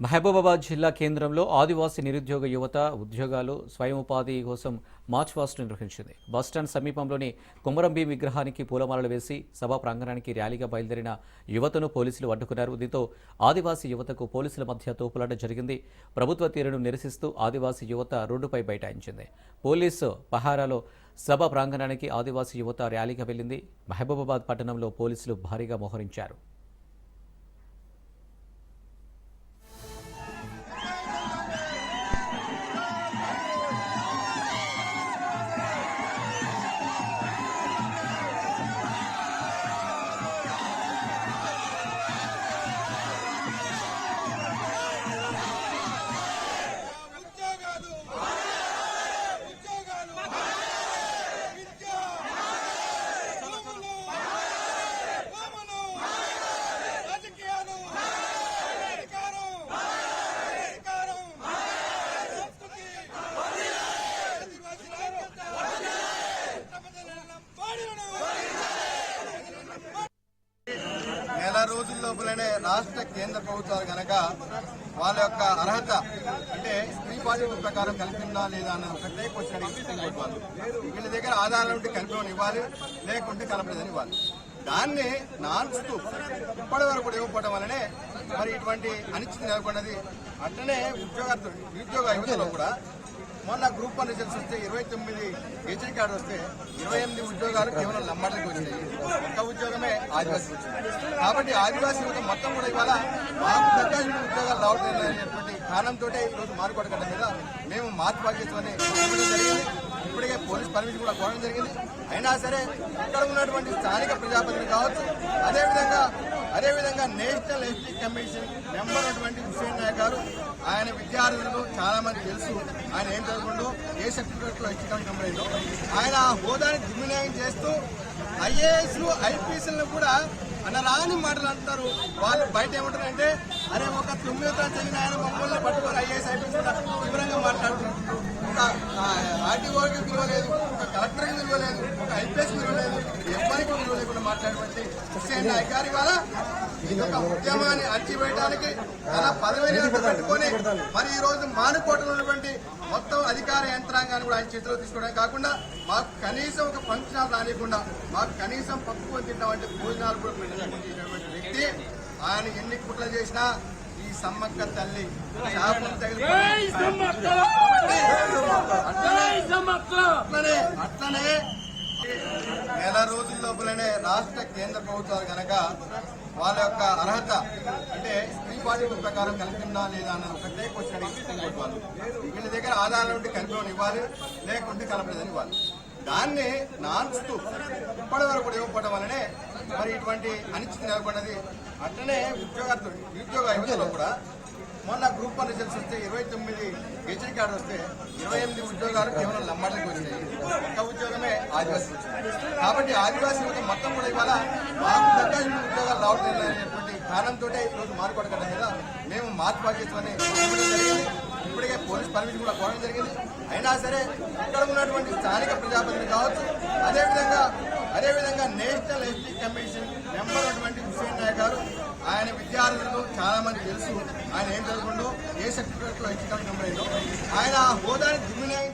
మహబూబాబాద్ జిల్లా కేంద్రంలో ఆదివాసీ నిరుద్యోగ యువత ఉద్యోగాలు స్వయం ఉపాధి కోసం మార్చ్ పాస్ట్ నిర్వహించింది. బస్టాండ్ సమీపంలోని కొమరంభీం విగ్రహానికి పూలమాలలు వేసి సభా ప్రాంగణానికి ర్యాలీగా బయలుదేరిన యువతను పోలీసులు అడ్డుకున్నారు. దీంతో ఆదివాసీ యువతకు పోలీసుల మధ్య తోపులాట జరిగింది. ప్రభుత్వ తీరును నిరసిస్తూ ఆదివాసీ యువత రోడ్డుపై బైఠాయించింది. పోలీసు పహారాలో సభా ప్రాంగణానికి ఆదివాసీ యువత ర్యాలీగా వెళ్లింది. మహబూబాబాద్ పట్టణంలో పోలీసులు భారీగా మోహరించారు. నెల రోజుల లోపలనే రాష్ట్ర కేంద్ర ప్రభుత్వాలు కనుక వాళ్ళ యొక్క అర్హత అంటే స్త్రీ బాధ్యత ప్రకారం కలిపిందా లేదా అన్నది ఒకటే క్వశ్చన్ అడిగి వాళ్ళు వీళ్ళ దగ్గర ఆధారాలు ఉంటే కలిపి ఇవ్వాలి, లేకుంటే కలపలేదని ఇవ్వాలి. దాన్ని నాన్స్తూ ఇప్పటి వరకు కూడా ఇవ్వకపోవడం వల్లనే మరి ఇటువంటి అనిశ్చితి నెలకొన్నది. అట్లనే నిరుద్యోగ యువతలో కూడా మొన్న గ్రూప్ 1 రిజల్ట్స్ వస్తే 29 హెచ్డి కార్డు వస్తే 28 ఉద్యోగాలు కేవలం లంబాడలకు వచ్చినాయి. ఒక్క ఉద్యోగమే ఆదివాసీ వచ్చింది. కాబట్టి ఆదివాసీ యువత మొత్తం కూడా ఇవాళ మాకు దగ్గర ఉద్యోగాలు రావట్లేదు అనేటువంటి కారణంతో ఈరోజు మారుకోట మీద మేము మార్పు చేస్తామని జరిగింది. ఇప్పటికే పోలీస్ పర్మిషన్ కూడా కోవడం జరిగింది. అయినా సరే ఇక్కడ ఉన్నటువంటి స్థానిక ప్రజాప్రతినిధులు కావచ్చు, అదేవిధంగా నేషనల్ ఎస్టీ కమిషన్ మెంబర్ ఉన్నటువంటి హుస్సేన్ నాయక్ గారు, ఆయన విద్యార్థులు చాలా మంది తెలుసు ఆయన ఏం చదువుకుంటూ ఏ సర్టిఫికేట్ లో ఎస్టీ కమిషన్ మెంబర్ అయిందో. ఆయన హోదాని దుర్వినియోగం చేస్తూ ఐఏఎస్లు ఐపీఎస్లను కూడా అనరాని మాటలు అంటారు. వాళ్ళు బయట ఏమంటారంటే అరే ఒక 9వ తరగతి చదివిన ఆయన మమ్మల్ని పట్టుకొని ఐఏఎస్ ఐపీఎస్ వివరంగా మాట్లాడుతున్నారు. ఒక ఆర్టీఓకి విలువ లేదు, ఒక కలెక్టర్కి విలువ లేదు, ఒక ఐపీఎస్ విలువ లేదు, ఎవరికి విలువ లేకుండా మాట్లాడేటువంటి హుస్సేన్ నాయక్ గారి వల్ల ఒక ఉద్యమాన్ని అణచివేయడానికి తన పదవిని పెట్టుకొని మరి ఈ రోజు మానుకోటలో ఉన్నటువంటి మొత్తం అధికార యంత్రాంగాన్ని కూడా ఆయన చేతిలో తీసుకోవడం కాకుండా మాకు కనీసం ఒక ఫంక్షన్ రానియకుండా మాకు కనీసం పప్పుకొని తింటామంటే భోజనాలు కూడా పెట్టినటువంటి వ్యక్తి. ఆయన ఎన్ని కుట్రలు చేసినా ఈ సమ్మక్క తల్లి అట్లనే నెల రోజుల లోపలనే రాష్ట్ర కేంద్ర ప్రభుత్వాలు కనుక వాళ్ళ యొక్క అర్హత అంటే స్త్రీ బాధ్యత ప్రకారం కలిపిందా లేదా అన్నది ఒకటే క్వశ్చన్ అడిగి వాళ్ళు వీళ్ళ దగ్గర ఆధారాలు ఉంటే కలిపి ఇవ్వాలి, లేకుంటే కలపలేదని ఇవ్వాలి. దాన్ని నాన్స్తూ ఇప్పటి వరకు కూడా ఇవ్వకపోవడం వల్లనే మరి ఇటువంటి అనిశ్చితి నెలకొన్నది. అట్లనే నిరుద్యోగ యువతలో కూడా మొన్న గ్రూప్ 1 రిజల్ట్స్ వస్తే 29 హెచ్డి కార్డు వస్తే 28 ఉద్యోగాలు కేవలం లంబాడలకు వచ్చినాయి. ఒక్క ఉద్యోగమే ఆదివాసీ వచ్చింది. కాబట్టి ఆదివాసీ యువత మొత్తం కూడా ఇవాళ మాకు దగ్గర ఉద్యోగాలు రావట్లేదు అనేటువంటి కారణంతో ఈరోజు మారుకోట మీద మేము మార్పు చేస్తామని జరిగింది. ఇప్పటికే పోలీస్ పర్మిషన్ కూడా కోవడం జరిగింది. అయినా సరే ఇక్కడ ఉన్నటువంటి స్థానిక ప్రజాప్రతినిధులు కావచ్చు, అదేవిధంగా నేషనల్ ఎస్టీ కమిషన్ మెంబర్ ఉన్నటువంటి హుస్సేన్ నాయక్ గారు, ఆయన విద్యార్థులు చాలా మంది తెలుసు ఆయన ఏం చదువుకుంటూ ఏ సర్టిఫికేట్ లో ఎస్టీ కమిషన్ మెంబర్ అయిందో. ఆయన హోదాని దుర్వినియోగం